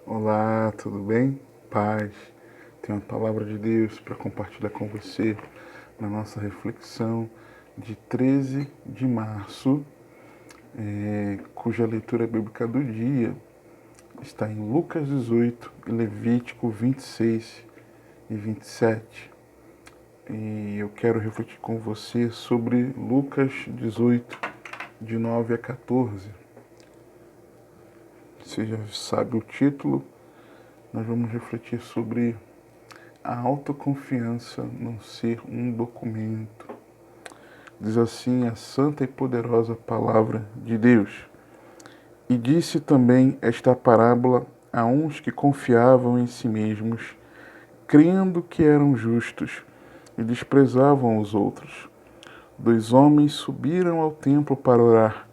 Olá, tudo bem? Paz. Tenho uma palavra de Deus para compartilhar com você na nossa reflexão de 13 de março, cuja leitura bíblica do dia está em Lucas 18 e Levítico 26 e 27. E eu quero refletir com você sobre Lucas 18, de 9 a 14. Você já sabe o título, nós vamos refletir sobre a autoconfiança não ser um documento. Diz assim a santa e poderosa palavra de Deus. E disse também esta parábola a uns que confiavam em si mesmos, crendo que eram justos, e desprezavam os outros. 2 homens subiram ao templo para orar,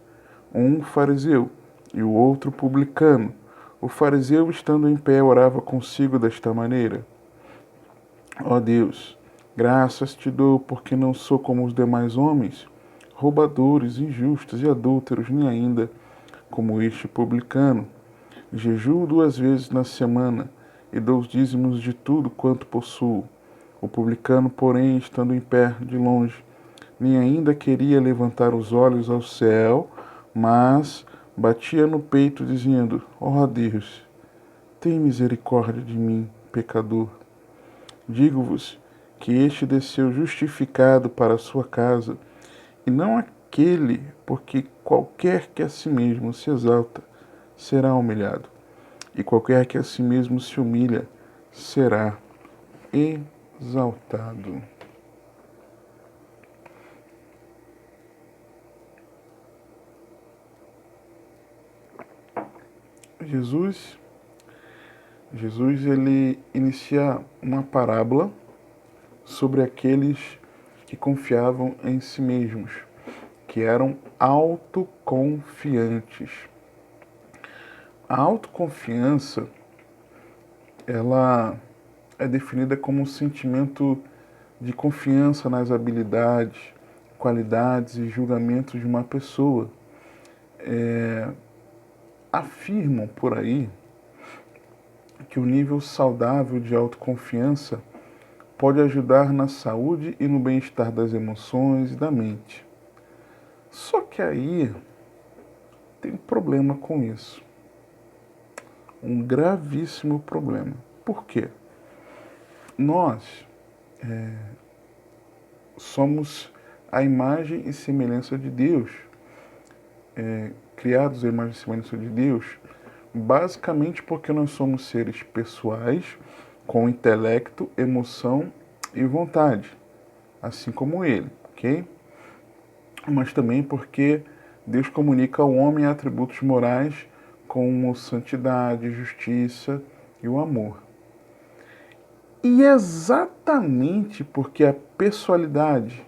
um fariseu e o outro publicano. O fariseu, estando em pé, orava consigo desta maneira: Ó Deus, graças te dou porque não sou como os demais homens, roubadores, injustos e adúlteros, nem ainda como este publicano. Jejuo 2 vezes na semana e dou os dízimos de tudo quanto possuo. O publicano, porém, estando em pé de longe, nem ainda queria levantar os olhos ao céu, mas batia no peito, dizendo: Ó Deus, tem misericórdia de mim, pecador. Digo-vos que este desceu justificado para a sua casa, e não aquele, porque qualquer que a si mesmo se exalta será humilhado, e qualquer que a si mesmo se humilha será exaltado. Jesus, ele inicia uma parábola sobre aqueles que confiavam em si mesmos, que eram autoconfiantes. A autoconfiança, ela é definida como um sentimento de confiança nas habilidades, qualidades e julgamentos de uma pessoa. Afirmam por aí que o nível saudável de autoconfiança pode ajudar na saúde e no bem-estar das emoções e da mente. Só que aí tem um problema com isso. Um gravíssimo problema. Por quê? Nós somos a imagem e semelhança de Deus, criados à imagem e semelhança de Deus, basicamente porque nós somos seres pessoais, com intelecto, emoção e vontade, assim como Ele, ok? Mas também porque Deus comunica ao homem atributos morais como santidade, justiça e o amor. E exatamente porque a pessoalidade,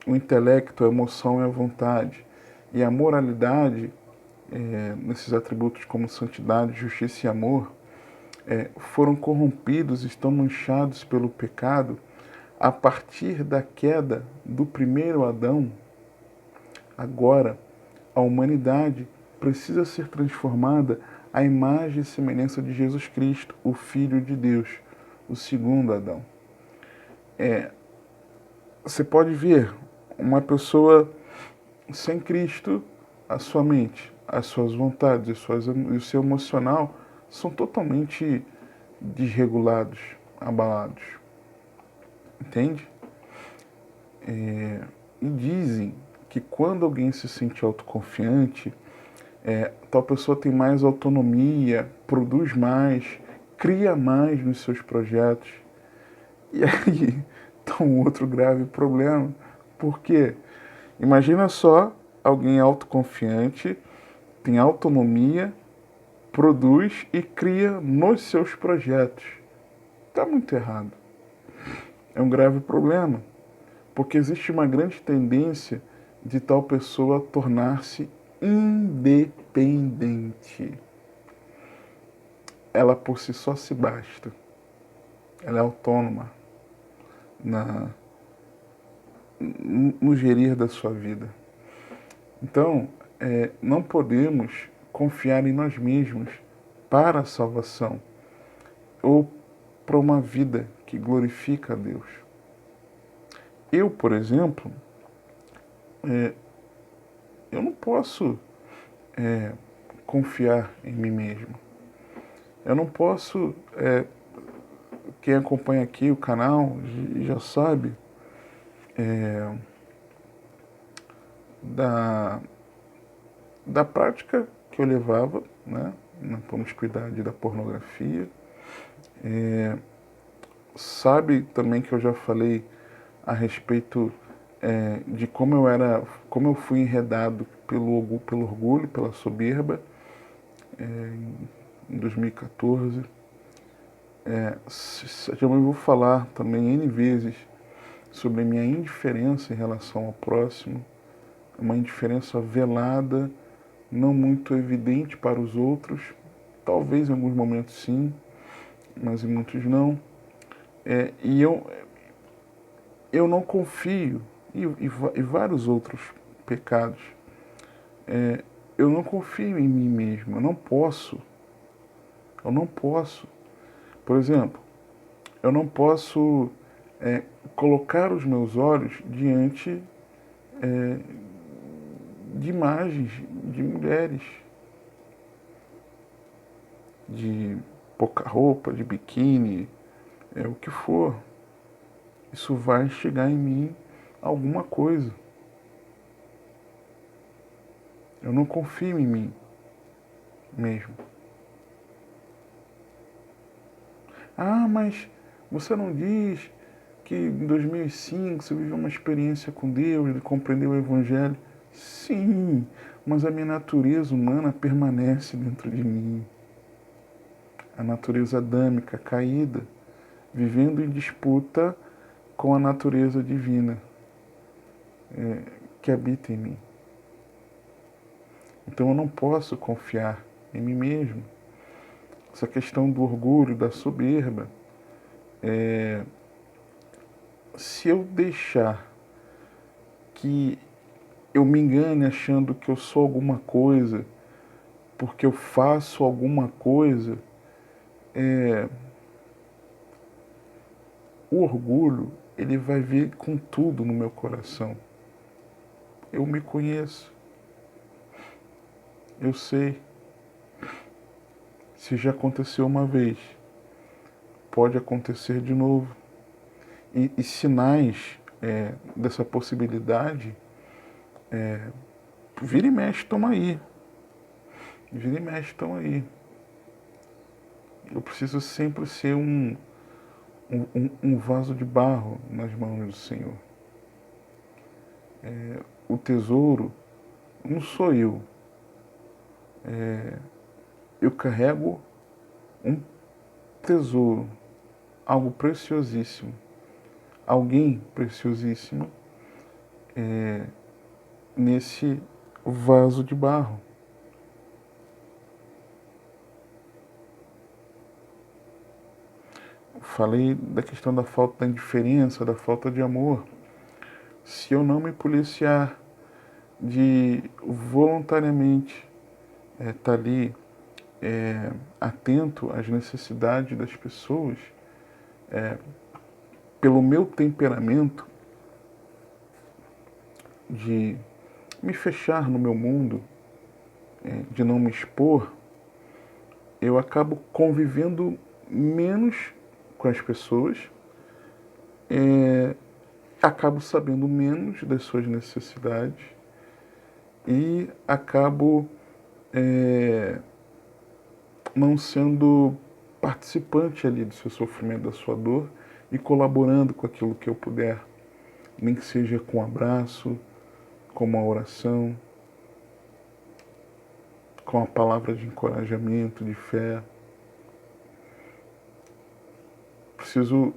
o intelecto, a emoção e a vontade e a moralidade, nesses atributos como santidade, justiça e amor, foram corrompidos, estão manchados pelo pecado, a partir da queda do primeiro Adão. Agora, a humanidade precisa ser transformada à imagem e semelhança de Jesus Cristo, o Filho de Deus, o segundo Adão. Você pode ver uma pessoa sem Cristo, a sua mente, as suas vontades e o seu emocional são totalmente desregulados, abalados. Entende? E dizem que quando alguém se sente autoconfiante, tal pessoa tem mais autonomia, produz mais, cria mais nos seus projetos. E aí está um outro grave problema. Por quê? Imagina só alguém autoconfiante, tem autonomia, produz e cria nos seus projetos. Está muito errado. É um grave problema, porque existe uma grande tendência de tal pessoa tornar-se independente. Ela por si só se basta. Ela é autônoma no gerir da sua vida. Então, não podemos confiar em nós mesmos para a salvação ou para uma vida que glorifica a Deus. Eu, por exemplo, eu não posso confiar em mim mesmo. Eu não posso, quem acompanha aqui o canal já sabe, da prática que eu levava, né, na promiscuidade da pornografia. Sabe também que eu já falei a respeito de como eu fui enredado pelo orgulho, pela soberba, em 2014. Já vou falar também N vezes sobre a minha indiferença em relação ao próximo, uma indiferença velada, não muito evidente para os outros, talvez em alguns momentos sim, mas em muitos não. E eu não confio, e vários outros pecados, eu não confio em mim mesmo, eu não posso. Por exemplo, eu não posso colocar os meus olhos diante de imagens de mulheres, de pouca roupa, de biquíni, o que for. Isso vai chegar em mim alguma coisa. Eu não confio em mim mesmo. Ah, mas você não diz que em 2005 você viveu uma experiência com Deus, compreendeu o Evangelho? Sim, mas a minha natureza humana permanece dentro de mim. A natureza adâmica, caída, vivendo em disputa com a natureza divina que habita em mim. Então eu não posso confiar em mim mesmo. Essa questão do orgulho, da soberba, se eu deixar que eu me engane achando que eu sou alguma coisa, porque eu faço alguma coisa, o orgulho, ele vai vir com tudo no meu coração. Eu me conheço. Eu sei. Se já aconteceu uma vez, pode acontecer de novo. E sinais dessa possibilidade, vira e mexe, estão aí. Vira e mexe, estão aí. Eu preciso sempre ser um vaso de barro nas mãos do Senhor. O tesouro não sou eu. Eu carrego um tesouro, algo preciosíssimo, alguém preciosíssimo nesse vaso de barro. Falei da questão da falta da indiferença, da falta de amor. Se eu não me policiar de voluntariamente estar ali atento às necessidades das pessoas, pelo meu temperamento de me fechar no meu mundo, de não me expor, eu acabo convivendo menos com as pessoas, acabo sabendo menos das suas necessidades e acabo não sendo participante ali do seu sofrimento, da sua dor e colaborando com aquilo que eu puder, nem que seja com um abraço, com uma oração, com a palavra de encorajamento, de fé. Preciso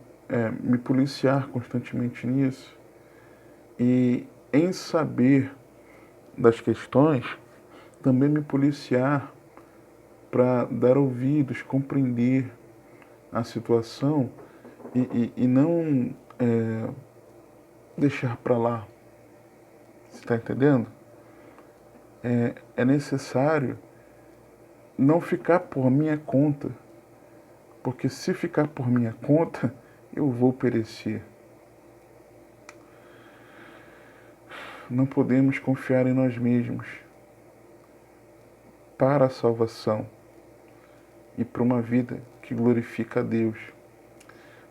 me policiar constantemente nisso e, em saber das questões, também me policiar para dar ouvidos, compreender a situação e não deixar para lá. Você está entendendo? É necessário não ficar por minha conta, porque se ficar por minha conta, eu vou perecer. Não podemos confiar em nós mesmos para a salvação e para uma vida que glorifica a Deus.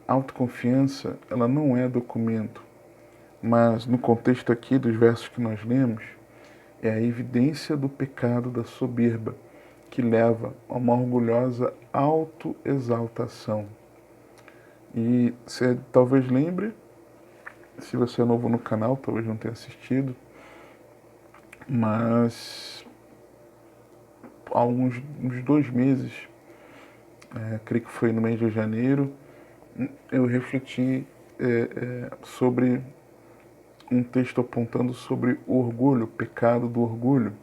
A autoconfiança, ela não é documento, mas no contexto aqui dos versos que nós lemos, é a evidência do pecado da soberba, que leva a uma orgulhosa autoexaltação. E você talvez lembre, se você é novo no canal, talvez não tenha assistido, mas há uns 2 meses, creio que foi no mês de janeiro, eu refleti sobre um texto apontando sobre o orgulho, o pecado do orgulho.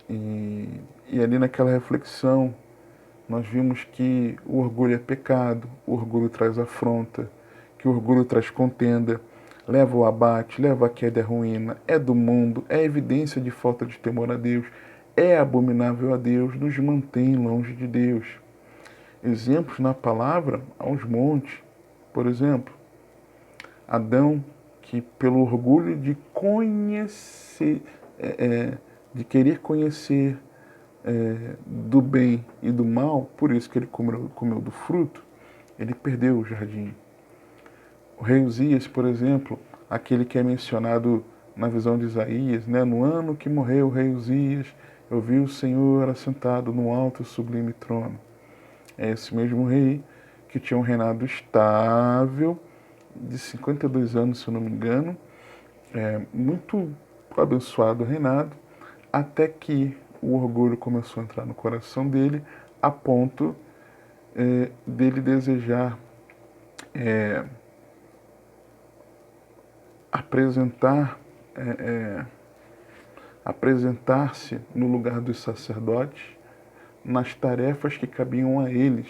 E ali naquela reflexão, nós vimos que o orgulho é pecado, o orgulho traz afronta, que o orgulho traz contenda, leva ao abate, leva à queda e à ruína, é do mundo, é evidência de falta de temor a Deus, é abominável a Deus, nos mantém longe de Deus. Exemplos na palavra, aos montes. Por exemplo, Adão, que pelo orgulho de conhecer, de querer conhecer do bem e do mal, por isso que ele comeu do fruto, ele perdeu o jardim. O rei Uzias, por exemplo, aquele que é mencionado na visão de Isaías, né? No ano que morreu o rei Uzias, eu vi o Senhor assentado no alto e sublime trono. É esse mesmo rei que tinha um reinado estável, de 52 anos, se eu não me engano, muito abençoado reinado, até que o orgulho começou a entrar no coração dele, a ponto dele desejar apresentar-se no lugar dos sacerdotes, nas tarefas que cabiam a eles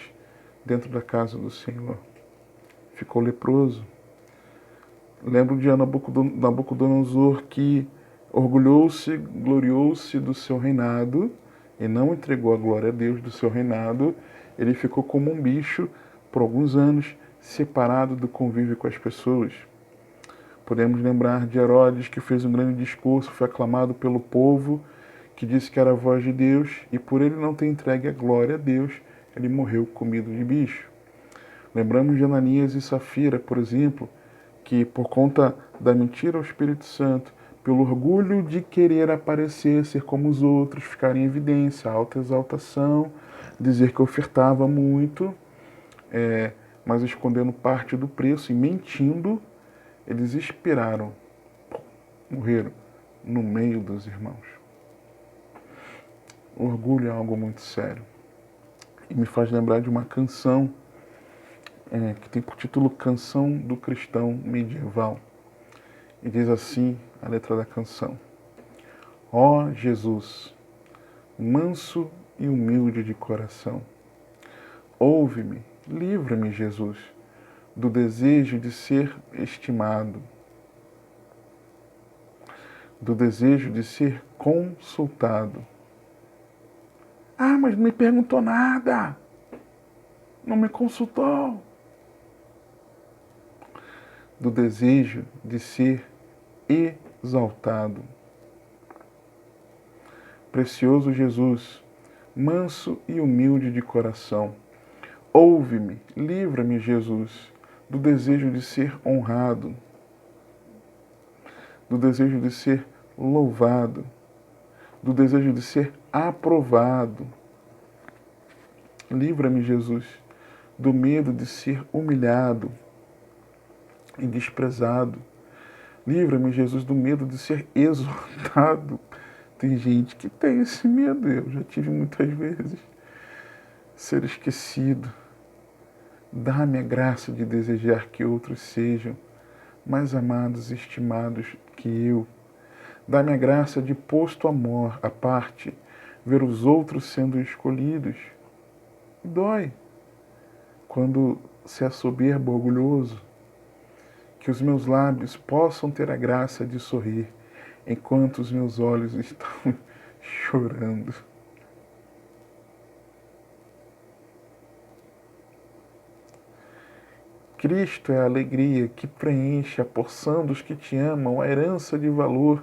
dentro da casa do Senhor. Ficou leproso. Lembro de Nabucodonosor, que orgulhou-se, gloriou-se do seu reinado e não entregou a glória a Deus do seu reinado. Ele ficou como um bicho por alguns anos, separado do convívio com as pessoas. Podemos lembrar de Herodes, que fez um grande discurso, foi aclamado pelo povo, que disse que era a voz de Deus, e por ele não ter entregue a glória a Deus, ele morreu comido de bicho. Lembramos de Ananias e Safira, por exemplo, que por conta da mentira ao Espírito Santo, pelo orgulho de querer aparecer, ser como os outros, ficar em evidência, autoexaltação, dizer que ofertava muito, mas escondendo parte do preço e mentindo, eles expiraram, morreram no meio dos irmãos. O orgulho é algo muito sério. E me faz lembrar de uma canção que tem por título Canção do Cristão Medieval. E diz assim a letra da canção: Ó Jesus, manso e humilde de coração, ouve-me, livra-me, Jesus, do desejo de ser estimado, do desejo de ser consultado. Ah, mas não me perguntou nada, não me consultou. Do desejo de ser exaltado. Precioso Jesus, manso e humilde de coração, ouve-me, livra-me, Jesus, do desejo de ser honrado, do desejo de ser louvado, do desejo de ser aprovado. Livra-me, Jesus, do medo de ser humilhado e desprezado. Livra-me, Jesus, do medo de ser exortado. Tem gente que tem esse medo, eu já tive muitas vezes. Ser esquecido. Dá-me a graça de desejar que outros sejam mais amados e estimados que eu. Dá-me a graça de, posto amor à parte, ver os outros sendo escolhidos. Dói quando se é soberbo, orgulhoso. Que os meus lábios possam ter a graça de sorrir enquanto os meus olhos estão chorando. Cristo é a alegria que preenche a porção dos que te amam, a herança de valor.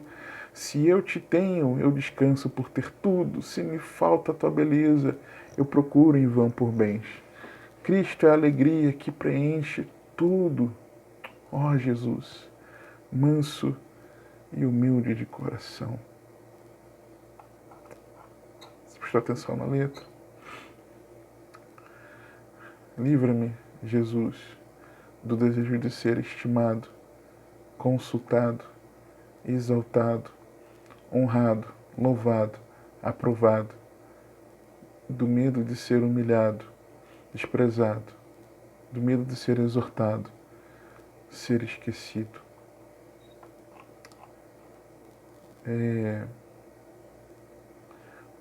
Se eu te tenho, eu descanso por ter tudo. Se me falta a tua beleza, eu procuro em vão por bens. Cristo é a alegria que preenche tudo. Ó Jesus, manso e humilde de coração. Você prestou atenção na letra? Livra-me, Jesus, do desejo de ser estimado, consultado, exaltado, honrado, louvado, aprovado, do medo de ser humilhado, desprezado, do medo de ser exortado, ser esquecido.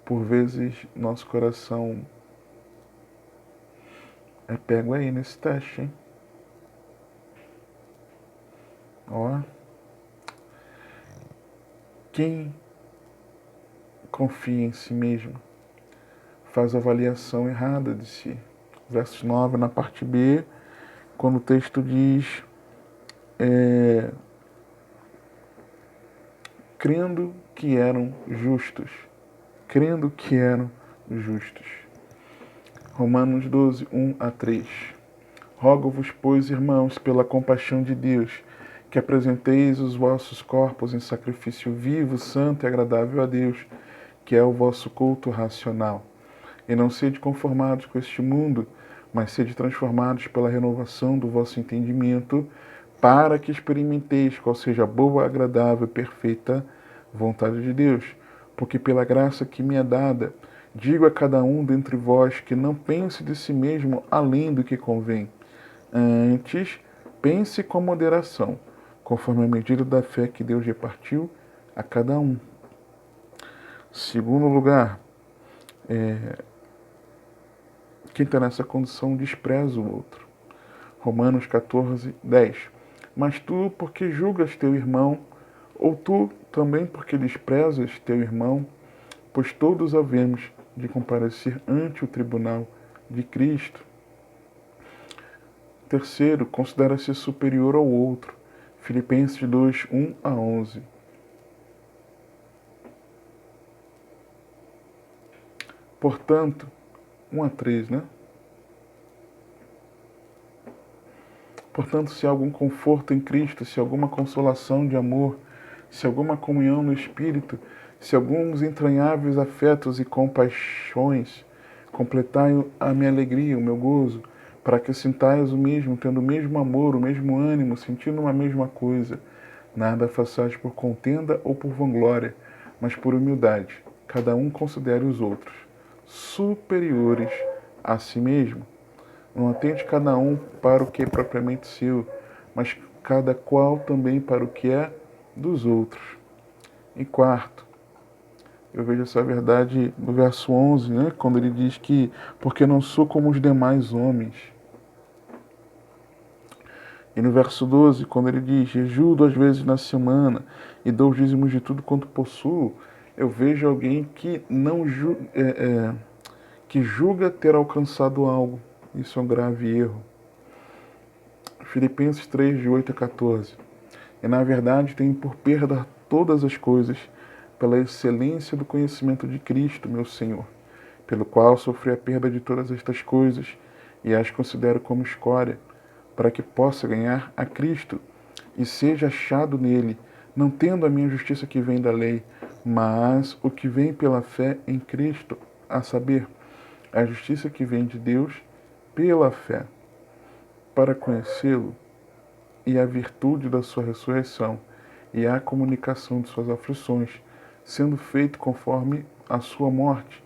Por vezes, nosso coração é pego aí nesse teste, hein? Ó. Quem confia em si mesmo faz avaliação errada de si. Verso 9, na parte B, quando o texto diz crendo que eram justos. Crendo que eram justos. Romanos 12, 1 a 3. Rogo-vos, pois, irmãos, pela compaixão de Deus, que apresenteis os vossos corpos em sacrifício vivo, santo e agradável a Deus, que é o vosso culto racional. E não sede conformados com este mundo, mas sede transformados pela renovação do vosso entendimento, para que experimenteis qual seja a boa, agradável e perfeita vontade de Deus. Porque pela graça que me é dada, digo a cada um dentre vós que não pense de si mesmo além do que convém. Antes, pense com moderação, conforme a medida da fé que Deus repartiu a cada um. Segundo lugar, quem está nessa condição despreza o outro. Romanos 14, 10. Mas tu, porque julgas teu irmão, ou tu também porque desprezas teu irmão, pois todos havemos de comparecer ante o tribunal de Cristo. Terceiro, considera-se superior ao outro. Filipenses 2, 1 a 11. Portanto, 1 a 3, né? Portanto, se há algum conforto em Cristo, se há alguma consolação de amor, se há alguma comunhão no Espírito, se há alguns entranháveis afetos e compaixões, completai a minha alegria, o meu gozo, para que sintais o mesmo, tendo o mesmo amor, o mesmo ânimo, sentindo uma mesma coisa. Nada façais por contenda ou por vanglória, mas por humildade. Cada um considere os outros superiores a si mesmo. Não atente cada um para o que é propriamente seu, mas cada qual também para o que é dos outros. E quarto, eu vejo essa verdade no verso 11, né, quando ele diz que porque não sou como os demais homens. E no verso 12, quando ele diz, jejuo 2 vezes na semana e dou os dízimos de tudo quanto possuo, eu vejo alguém que não que julga ter alcançado algo. Isso é um grave erro. Filipenses 3, de 8 a 14. E na verdade tenho por perda todas as coisas, pela excelência do conhecimento de Cristo, meu Senhor, pelo qual sofri a perda de todas estas coisas e as considero como escória, para que possa ganhar a Cristo e seja achado nele, não tendo a minha justiça que vem da lei, mas o que vem pela fé em Cristo, a saber, a justiça que vem de Deus pela fé, para conhecê-lo e a virtude da sua ressurreição e a comunicação de suas aflições, sendo feito conforme a sua morte,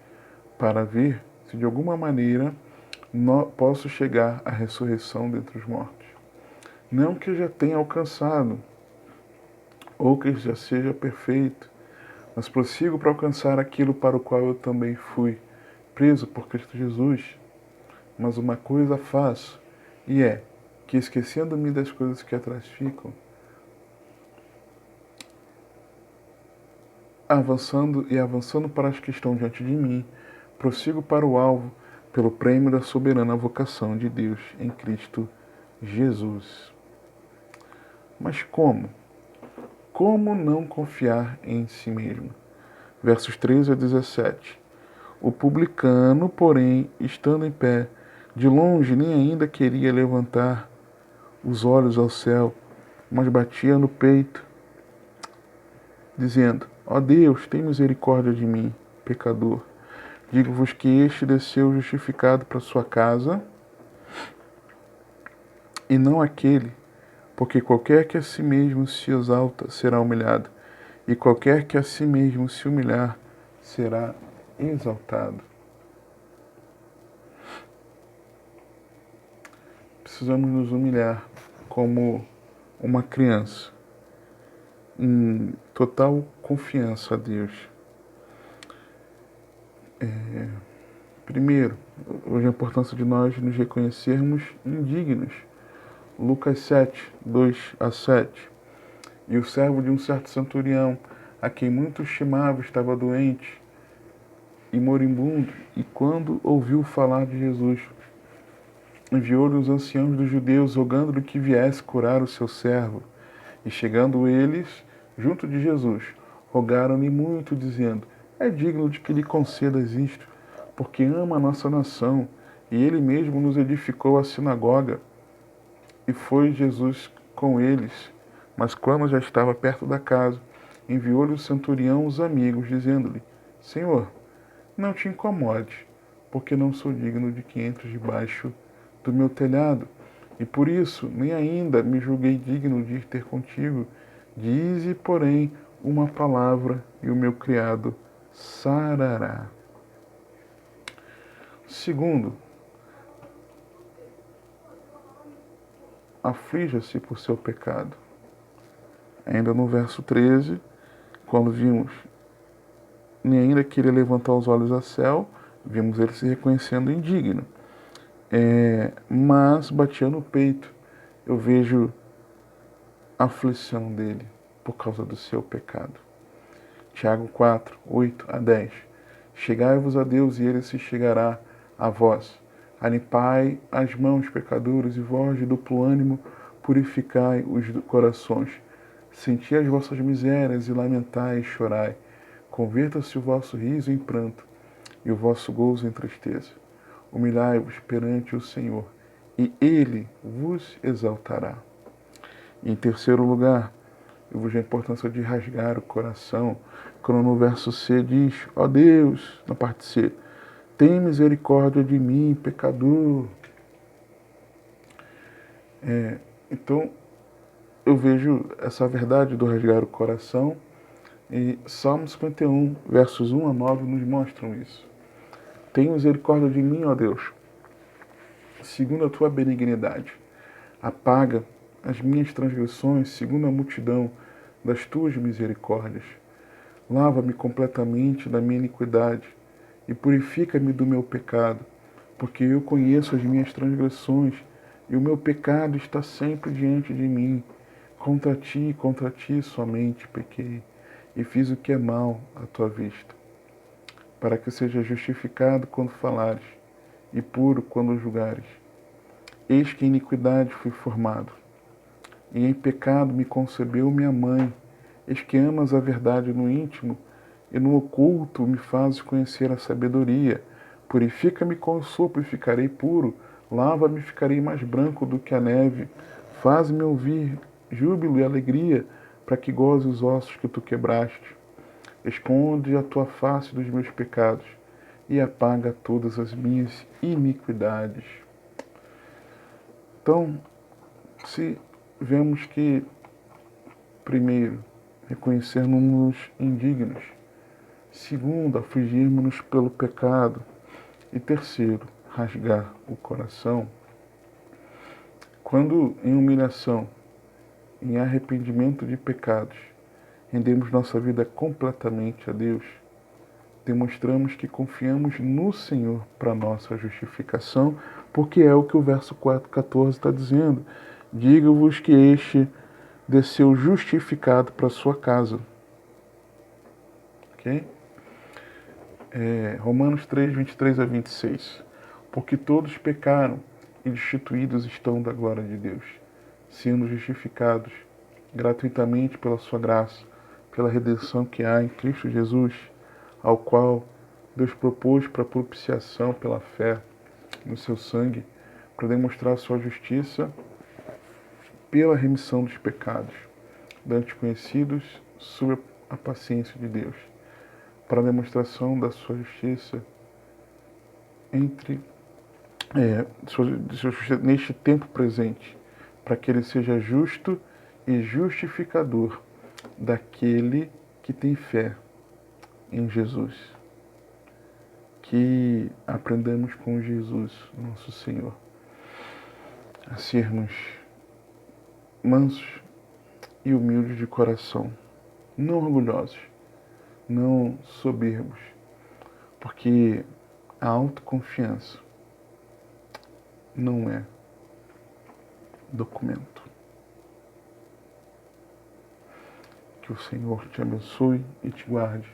para ver se de alguma maneira posso chegar à ressurreição dentre os mortos. Não que eu já tenha alcançado, ou que já seja perfeito, mas prossigo para alcançar aquilo para o qual eu também fui preso por Cristo Jesus. Mas uma coisa faço, e é que, esquecendo-me das coisas que atrás ficam, avançando para as que estão diante de mim, prossigo para o alvo, pelo prêmio da soberana vocação de Deus em Cristo Jesus. Mas como? Como não confiar em si mesmo? Versos 13 a 17. O publicano, porém, estando em pé, de longe nem ainda queria levantar os olhos ao céu, mas batia no peito, dizendo: Ó Deus, tem misericórdia de mim, pecador. Digo-vos que este desceu justificado para sua casa, e não aquele, porque qualquer que a si mesmo se exalta será humilhado, e qualquer que a si mesmo se humilhar será exaltado. Precisamos nos humilhar como uma criança, em total confiança a Deus. Primeiro, hoje a importância de nós nos reconhecermos indignos. Lucas 7, 2 a 7. E o servo de um certo centurião, a quem muito estimava, estava doente e moribundo, e quando ouviu falar de Jesus, enviou-lhe os anciãos dos judeus, rogando-lhe que viesse curar o seu servo. E chegando eles junto de Jesus, rogaram-lhe muito, dizendo: É digno de que lhe concedas isto, porque ama a nossa nação, e ele mesmo nos edificou a sinagoga. E foi Jesus com eles. Mas quando já estava perto da casa, enviou-lhe o centurião os amigos, dizendo-lhe: Senhor, não te incomodes, porque não sou digno de que entres debaixo do meu telhado. E por isso, nem ainda me julguei digno de ir ter contigo. Dize, porém, uma palavra, e o meu criado sarará. Segundo, aflija-se por seu pecado. Ainda no verso 13, quando vimos, nem ainda queria levantar os olhos ao céu, vimos ele se reconhecendo indigno. Mas batia no peito. Eu vejo a aflição dele por causa do seu pecado. Tiago 4, 8 a 10. Chegai-vos a Deus e ele se chegará a vós. Limpai as mãos, pecadores, e vós de duplo ânimo purificai os corações. Senti as vossas misérias e lamentai e chorai. Converta-se o vosso riso em pranto e o vosso gozo em tristeza. Humilhai-vos perante o Senhor, e Ele vos exaltará. E em terceiro lugar, eu vejo a importância de rasgar o coração, quando no verso C diz: Ó Deus, na parte C, tem misericórdia de mim, pecador. Então, eu vejo essa verdade do rasgar o coração, e Salmo 51, versos 1 a 9 nos mostram isso. Tem misericórdia de mim, ó Deus, segundo a tua benignidade. Apaga as minhas transgressões, segundo a multidão das tuas misericórdias. Lava-me completamente da minha iniquidade e purifica-me do meu pecado, porque eu conheço as minhas transgressões e o meu pecado está sempre diante de mim. Contra ti somente pequei e fiz o que é mal à tua vista, para que seja justificado quando falares e puro quando julgares. Eis que em iniquidade fui formado, e em pecado me concebeu minha mãe. Eis que amas a verdade no íntimo, e no oculto me fazes conhecer a sabedoria. Purifica-me com o sopro e ficarei puro, lava-me e ficarei mais branco do que a neve. Faz-me ouvir júbilo e alegria, para que goze os ossos que tu quebraste. Esconde a tua face dos meus pecados, e apaga todas as minhas iniquidades. Então, se vemos que, primeiro, reconhecermos-nos indignos, segundo, afligirmos-nos pelo pecado, e terceiro, rasgar o coração, quando em humilhação, em arrependimento de pecados, rendemos nossa vida completamente a Deus, demonstramos que confiamos no Senhor para nossa justificação, porque é o que o verso 4:14 está dizendo. Digo-vos que este desceu justificado para sua casa. Ok? Romanos 3, 23 a 26. Porque todos pecaram e destituídos estão da glória de Deus, sendo justificados gratuitamente pela sua graça, pela redenção que há em Cristo Jesus, ao qual Deus propôs para propiciação pela fé no seu sangue, para demonstrar sua justiça pela remissão dos pecados, dantes conhecidos sob a paciência de Deus, para a demonstração da sua justiça neste tempo presente, para que ele seja justo e justificador daquele que tem fé em Jesus. Que aprendamos com Jesus, nosso Senhor, a sermos mansos e humildes de coração, não orgulhosos, não soberbos, porque a autoconfiança não é documento. Que o Senhor te abençoe e te guarde,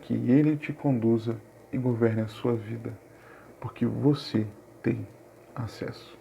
que Ele te conduza e governe a sua vida, porque você tem acesso.